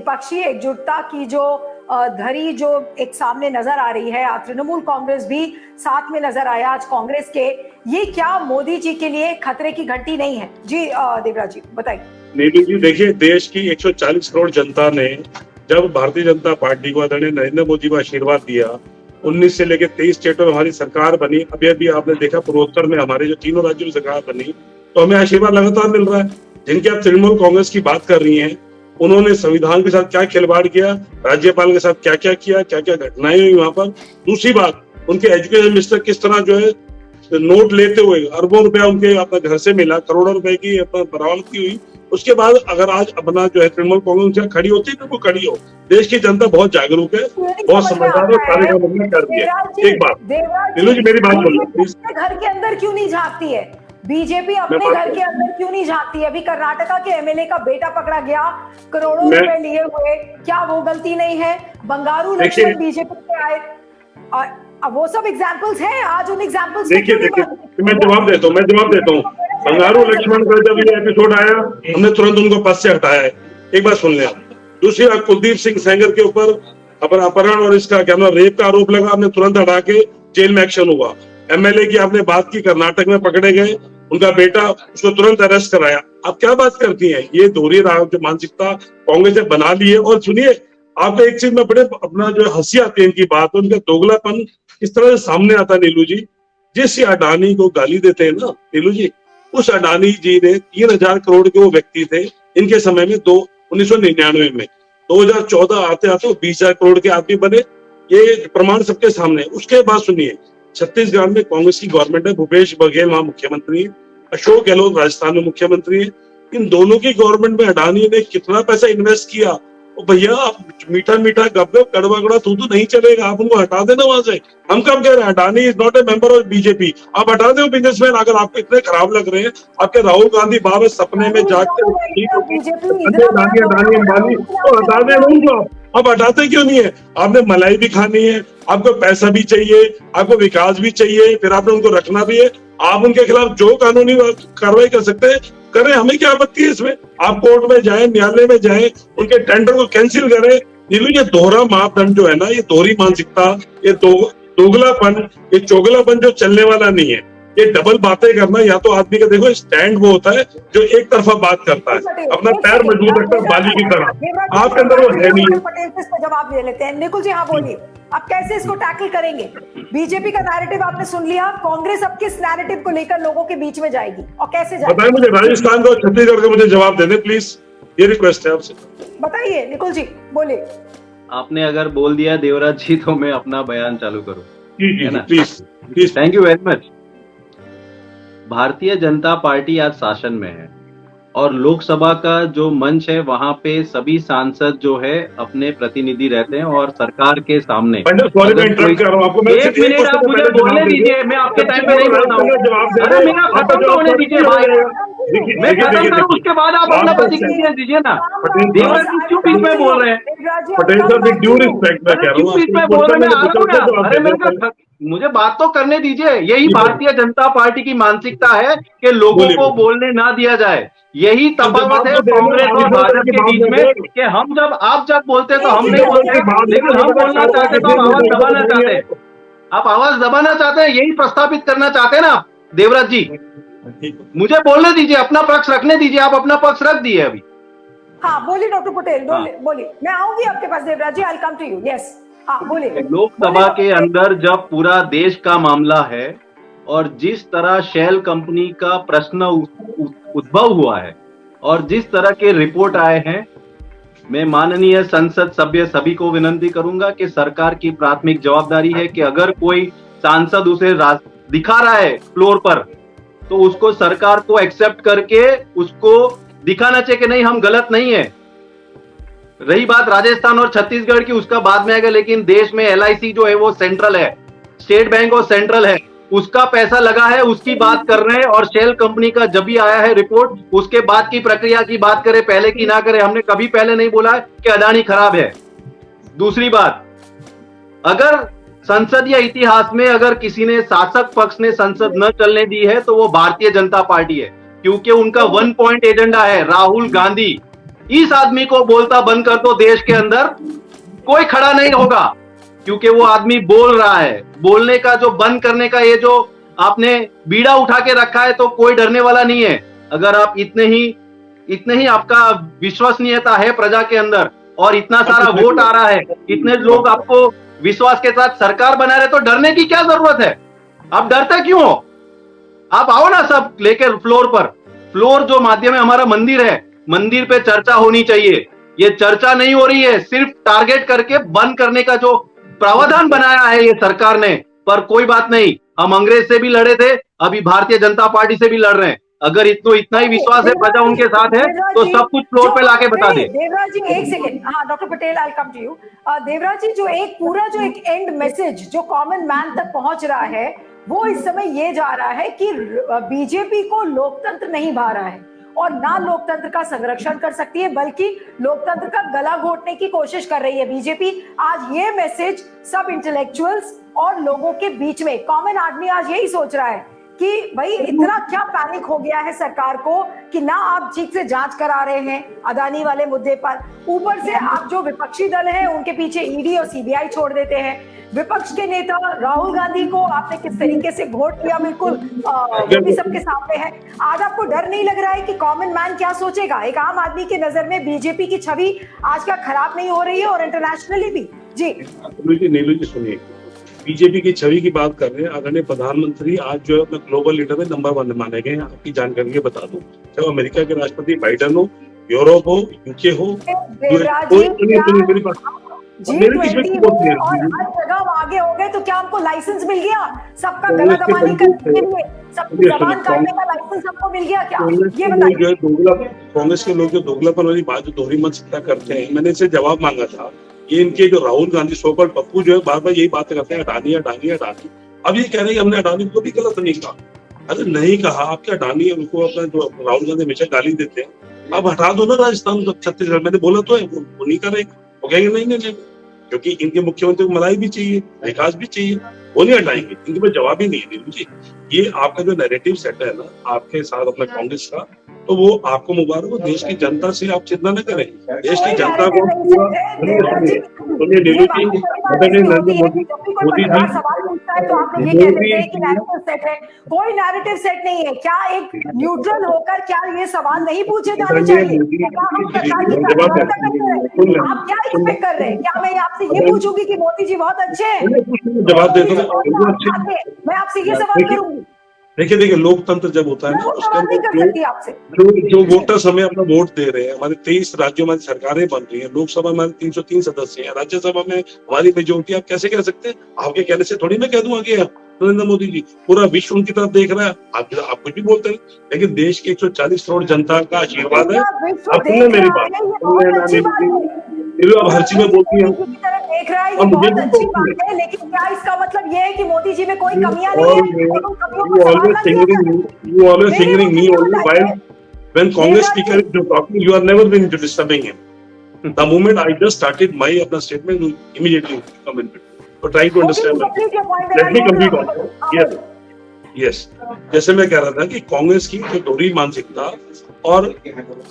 विपक्षी एकजुटता की जो धरी जो एक सामने नजर आ रही है, तृणमूल कांग्रेस भी साथ में नजर आया आज कांग्रेस के, ये क्या मोदी जी के लिए खतरे की घंटी नहीं है? जी देवराज जी बताइए। नीलू जी देखिए, देश की 140 करोड़ जनता ने जब भारतीय जनता पार्टी को आदरणीय नरेंद्र मोदी को आशीर्वाद दिया, 19 से लेकर 23 स्टेटों में हमारी सरकार बनी, अभी अभी आपने देखा पूर्वोत्तर में हमारे जो तीनों राज्यों में सरकार बनी, तो हमें आशीर्वाद लगातार मिल रहा है। जिनकी आप तृणमूल कांग्रेस की बात कर रही हैं, उन्होंने संविधान के साथ क्या खिलवाड़ किया, राज्यपाल के साथ क्या क्या किया, क्या क्या घटनाएं हुई वहां पर। दूसरी बात, उनके एजुकेशन मिनिस्टर किस तरह जो है नोट लेते हुए अरबों रुपया उनके अपने घर से मिला, करोड़ों रुपए की अपना बरामदगी हुई। उसके बाद अगर आज अपना जो है तृणमूल कांग्रेस खड़ी होती है तो खड़ी हो। देश की जनता बहुत जागरूक है, बहुत समझदार है, सारे काम हमने कर दिए। एक बात नीलू जी मेरी बात सुनिए प्लीज। घर के अंदर क्यों नहीं झांकती है बीजेपी? अपने घर के अंदर क्यों नहीं झांकती है? अभी कर्नाटका के एमएलए का बेटा पकड़ा गया, करोड़ों रुपए लिए हुए, क्या वो गलती नहीं है? बंगारू लक्ष्मण बीजेपी के आए, अब वो सब एग्जांपल्स हैं। आज उन एग्जांपल्स देखिए मैं जवाब देता हूँ। बंगारू लक्ष्मण का जब ये एपिसोड आया, हमने तुरंत उनको पद से हटाया है। एक बात सुन लें आप। दूसरी बात, कुलदीप सिंह सेंगर के ऊपर अपहरण और इसका क्या नाम रेप का आरोप लगा, हमने तुरंत हटा के जेल में एक्शन हुआ। एमएलए की आपने बात की, कर्नाटक में पकड़े गए, उनका बेटा, उसको तुरंत अरेस्ट कराया। आप क्या बात करती हैं? ये दोहरी जो मानसिकता कांग्रेस ने बना ली है। और सुनिए, आपको एक चीज में बड़े अपना जो हंसी आती है इनकी बात, उनका दोगलापन इस तरह से सामने आता है नीलू जी। जिस अडानी को गाली देते हैं ना नीलू जी, उस अडानी जी ने 3000 करोड़ के वो व्यक्ति थे इनके समय में 1999 में। 2014 आते आते वो 20,000 करोड़ के आदमी बने। ये प्रमाण सबके सामने। उसके बाद सुनिए, छत्तीसगढ़ में कांग्रेस की गवर्नमेंट है, भूपेश बघेल वहां मुख्यमंत्री है, अशोक गहलोत राजस्थान में मुख्यमंत्री है। इन दोनों की गवर्नमेंट में अडानी ने कितना पैसा इन्वेस्ट किया? भैया आप मीठा मीठा गप गप कड़वा कड़वा तू नहीं चलेगा, आप उनको हटा देना वहां से। हम कब कह रहे हैं Adani is not a member of BJP, आप हटा दो बिजनेसमैन। अगर आपको इतने खराब लग रहे हैं, आपके राहुल गांधी बाबा सपने में जागते अडानी अंबानी तो हटा दे उनको। अब हटाते क्यों नहीं है? आपने मलाई भी खानी है, आपको पैसा भी चाहिए, आपको विकास भी चाहिए, फिर आपने उनको रखना भी है। आप उनके खिलाफ जो कानूनी कार्रवाई कर सकते हैं करें, हमें क्या आपत्ति है इसमें? आप कोर्ट में जाएं, न्यायालय में जाएं, उनके टेंडर को कैंसिल करें। नीलू, ये दोहरा मापदंड जो है ना, ये दोहरी मानसिकता, ये दोगलापन, ये चोगलापन जो चलने वाला नहीं है। ये डबल बातें करना, या तो आदमी का देखो स्टैंड वो होता है जो एक तरफा बात करता है, अपना पैर मजबूत रखता है बाली की तरह। आपके अंदर वो है नहीं। पटेल इस पर जवाब दे लेते हैं। निकुल जी हाँ बोलिए, आप कैसे इसको टैकल करेंगे? बीजेपी का नैरेटिव आपने सुन लिया, कांग्रेस अब किस नैरेटिव को लेकर लोगों के बीच में जाएगी और कैसे जाएगी? बताइए मुझे, राजस्थान को छत्तीसगढ़ का मुझे जवाब दे दे प्लीज, ये रिक्वेस्ट है आपसे। बताइए निकुल जी बोलिए। आपने अगर बोल दिया देवराज जी तो मैं अपना बयान चालू करूं? जी please. Thank you very much. Bharatiya Janata party आज शासन में है और लोकसभा का जो मंच है वहां पे सभी सांसद जो है अपने प्रतिनिधि रहते हैं और सरकार के सामने। एक मिनट आप मुझे बोलने दीजिए, मैं आपके टाइम पे नहीं बोल रहा हूँ। अरे मेरा खत्म तो होने दीजिए भाई, मैं खत्म करूँ उसके बाद आप अपना प्रतिक्रिया दीजिए ना। देवराज जी क्यों बीच में बोल रहे हैं? Patel sir with due respect मैं कह रहा हूँ, बीच में बोल रहे हैं, मैं आ रहा हूँ ना। अरे मेरे मुझे बात तो करने दीजिए। यही भारतीय जनता पार्टी की मानसिकता है कि लोगों को बोलने ना दिया जाए। यही तफावत है कांग्रेस और भाजपा के बीच में कि हम जब आप जब बोलते तो हम नहीं बोलते, लेकिन हम बोलना चाहते तो हम आवाज दबाना चाहते हैं। आप आवाज दबाना चाहते हैं, यही प्रस्तावित करना चाहते हैं ना देवराज जी। मुझे बोलने दीजिए, अपना पक्ष रखने दीजिए। आप अपना पक्ष रख दिए अभी। हाँ बोलिए डॉक्टर पटेल, बोलिए। मैं आऊंगी आपके पास Devraj ji, I will come to you. Yes हाँ बोलिए। लोकसभा के अंदर जब पूरा देश का मामला है और जिस तरह शेल कंपनी का प्रश्न उद्भव हुआ है और जिस तरह के रिपोर्ट आए हैं, मैं माननीय संसद सभ्य सभी को विनती करूंगा कि सरकार की प्राथमिक जवाबदारी है कि अगर कोई सांसद उसे दिखा रहा है फ्लोर पर तो उसको सरकार को एक्सेप्ट करके उसको दिखाना चाहिए कि नहीं हम गलत नहीं है। रही बात राजस्थान और छत्तीसगढ़ की, उसका बाद में आएगा, लेकिन देश में LIC जो है वो सेंट्रल है, स्टेट बैंक और सेंट्रल है, उसका पैसा लगा है, उसकी बात कर रहे हैं। और शेल कंपनी का जब भी आया है रिपोर्ट, उसके बाद की प्रक्रिया की बात करें, पहले की ना करें। हमने कभी पहले नहीं बोला है कि अडानी खराब है। दूसरी बात, अगर संसद या इतिहास में अगर किसी ने शासक पक्ष ने संसद न चलने दी है तो वो भारतीय जनता पार्टी है, क्योंकि उनका 1 पॉइंट एजेंडा है राहुल गांधी। इस आदमी को बोलता बंद कर दो, देश के अंदर कोई खड़ा नहीं होगा, क्योंकि वो आदमी बोल रहा है। बोलने का जो बंद करने का ये जो आपने बीड़ा उठा के रखा है, तो कोई डरने वाला नहीं है। अगर आप इतने ही आपका विश्वसनीयता है प्रजा के अंदर, और इतना सारा वोट आ रहा है, इतने लोग आपको विश्वास के साथ सरकार बना रहे, तो डरने की क्या जरूरत है? आप डरते क्यों हो? आप आओ ना सब लेकर फ्लोर पर। फ्लोर जो माध्यम है, हमारा मंदिर है, मंदिर पे चर्चा होनी चाहिए। ये चर्चा नहीं हो रही है, सिर्फ टारगेट करके बंद करने का जो प्रावधान बनाया है ये सरकार ने। पर कोई बात नहीं, हम अंग्रेज से भी लड़े थे, अभी भारतीय जनता पार्टी से भी लड़ रहे हैं। अगर इतना ही विश्वास है, प्रजा उनके साथ है, तो सब कुछ फ्लोर पे लाके बता दे। देवराज जी एक सेकेंड, हाँ doctor Patel, I come to you. Devraj ji, जो एक एंड मैसेज जो कॉमन मैन तक पहुंच रहा है, वो इस समय ये जा रहा है कि बीजेपी को लोकतंत्र नहीं भा रहा है, और ना लोकतंत्र का संरक्षण कर सकती है, बल्कि लोकतंत्र का गला घोटने की कोशिश कर रही है बीजेपी। आज ये मैसेज सब इंटेलेक्चुअल्स और लोगों के बीच में, कॉमन आदमी आज यही सोच रहा है कि भाई इतना क्या पैनिक हो गया है सरकार को कि ना आप ठीक से जांच करा रहे हैं अदानी वाले मुद्दे पर, ऊपर से आप जो विपक्षी दल है उनके पीछे ईडी और सीबीआई छोड़ देते हैं। विपक्ष के नेता राहुल गांधी को आपने किस तरीके से वोट किया, बिल्कुल वो भी सबके सामने है। आज आपको डर नहीं लग रहा है कि कॉमन मैन क्या सोचेगा? एक आम आदमी की नजर में बीजेपी की छवि आज का खराब नहीं हो रही है, और इंटरनेशनली भी? जी नीलू जी सुनिए, बीजेपी की छवि की बात कर रहे हैं। आदरणीय प्रधानमंत्री आज जो है ग्लोबल लीडर में नंबर 1 माने गए हैं। आपकी जानकारी के बता दूं, चाहे अमेरिका के राष्ट्रपति बाइडेन हो, यूरोप हो, यूके हो, मेरी बात G20 और हर जगह आगे हो गए, तो क्या हमको लाइसेंस मिल गया सबका गला दबाने के लिए? सबकी जबान काटने का लाइसेंस हमको मिल गया क्या? ये बताइए। कांग्रेस के लोग जो दोगलापन वाली बात, जो दोहरी मानसिकता करते हैं, मैंने इसे जवाब मांगा था। ये इनके जो राहुल गांधी सोकल पप्पू जो है बार बार यही बातें करते हैं, अडानी अडानी अडानी। अब ये कह रहे हैं हमने अडानी को भी गलत नहीं कहा। अरे नहीं कहा, आपके अडानी उनको अपना जो राहुल गांधी हमेशा गाली देते हैं, अब हटा दो ना राजस्थान छत्तीसगढ़। मैंने बोला तो है, वो नहीं करेंगे, वो कहेंगे नहीं, क्योंकि इनके मुख्यमंत्री को मलाई भी चाहिए, विकास भी चाहिए, वो नहीं हटाएंगे। इनके पास जवाब ही नहीं है नीलू जी। ये आपका जो नैरेटिव सेट है ना आपके साथ अपना कांग्रेस का, तो वो आपको मुबारक हो। देश की जनता से आप चिंता न करें, देश की जनता को सुनिए नीलू जी, नरेंद्र मोदी जी सवाल पूछता है तो आप ये कह देते हैं कि नैरेटिव सेट है। कोई नैरेटिव सेट नहीं है। क्या एक न्यूट्रल होकर क्या ये सवाल नहीं पूछे जाने चाहिए? आप क्या एक्सपेक्ट कर रहे हैं? क्या मैं आपसे ये पूछूंगी कि मोदी जी बहुत अच्छे हैं? जवाब दे दो, मैं आपसे ये सवाल करूंगी। देखिए लोकतंत्र जब होता है ना, उसके जो वोटर्स हमें अपना वोट दे रहे हैं, हमारे 23 राज्यों में सरकारें बन रही हैं, लोकसभा में हमारे 303 सदस्य हैं, राज्यसभा में हमारी मेजोरिटी। आप कैसे कह सकते हैं? आपके कहने से थोड़ी मैं कह दूं आगे नरेंद्र मोदी जी। पूरा विश्व उनकी तरफ देख रहा है। आप कुछ भी बोलते हैं, लेकिन देश की 140 करोड़ जनता का आशीर्वाद है। अब सुनिए मेरी बात, अब हर चीज में बोलती है देख रहा है, ये बहुत अच्छी बात है, लेकिन क्या इसका मतलब ये है कि मोदी जी में कोई कमियां नहीं है? You always fingering me only while when Congress speaker is talking, you are never been disturbing him. The moment I just started my अपना statement, you immediately come in. So try to understand. Let me complete also. Yes. जैसे मैं कह रहा था कि कांग्रेस की जो दोहरी मानसिकता, और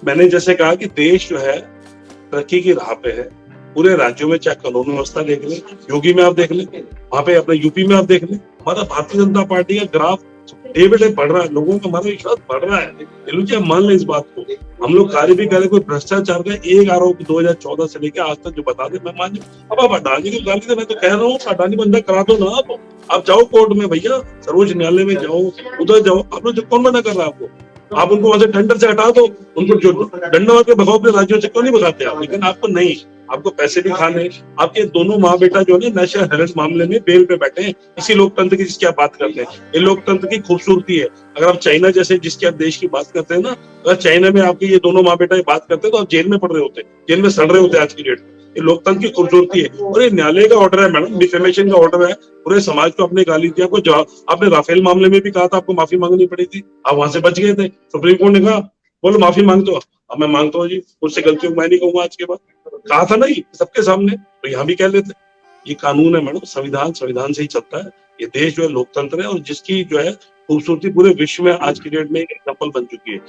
मैंने जैसे कहा कि देश जो है तरक्की की राह पे है पूरे राज्यों में, चाहे कानून व्यवस्था देख लें, योगी में आप देख लें, वहां पे अपने यूपी में आप देख लें, हमारा भारतीय जनता पार्टी का ग्राफ डे बाय डे बढ़ रहा है, लोगों का हमारा विश्वास बढ़ रहा है। नीलू जी मान लें इस बात को, हम लोग कार्य भी करें, कोई भ्रष्टाचार का एक आरोप 2014 से लेकर आज तक जो बता दे मैं मान जाऊँ। अब आप अडानी को गाली दे, मैं तो कह रहा हूँ अडानी बंदा करा दो ना। आप जाओ कोर्ट में भैया, सर्वोच्च न्यायालय में जाओ, उधर जाओ। आप लोग कौन मना कर रहा है आपको? आप उनको वहां से टेंडर से हटा दो, उनको जो डंडा मार के भगाओ अपने राज्यों से, क्यों नहीं भगाते आप? लेकिन आपको नहीं, आपको पैसे भी खाने। आपके दोनों माँ बेटा जो है नेशनल हेराल्ड मामले में बेल पे बैठे हैं, इसी लोकतंत्र की जिसकी आप बात करते हैं। ये लोकतंत्र की खूबसूरती है। अगर आप चाइना जैसे जिसके आप देश की बात करते हैं ना, अगर चाइना में आपके ये दोनों माँ बेटा ये बात करते हैं तो आप जेल में पड़ रहे होते, जेल में सड़ रहे होते आज की डेट में। ये लोकतंत्र की खूबसूरती है। और ये न्यायालय का ऑर्डर है मैडम, डिफेमेशन का ऑर्डर है, पूरे समाज को आपने गाली दी। आपको आपने राफेल मामले में भी कहा था आपको माफी मांगनी पड़ी थी, आप वहां से बच गए थे। सुप्रीम कोर्ट ने कहा बोलो माफी मांग दो। अब मैं मांगता हूँ जी, मुझसे गलती मैं नहीं कहूंगा आज के बाद। कहा था ना ये सबके सामने, तो यहाँ भी कह लेते। ये कानून है मैडम, संविधान से ही चलता है। ये देश जो है लोकतंत्र है, और जिसकी जो है खूबसूरती पूरे विश्व में आज की डेट में एक एग्जाम्पल बन चुकी है।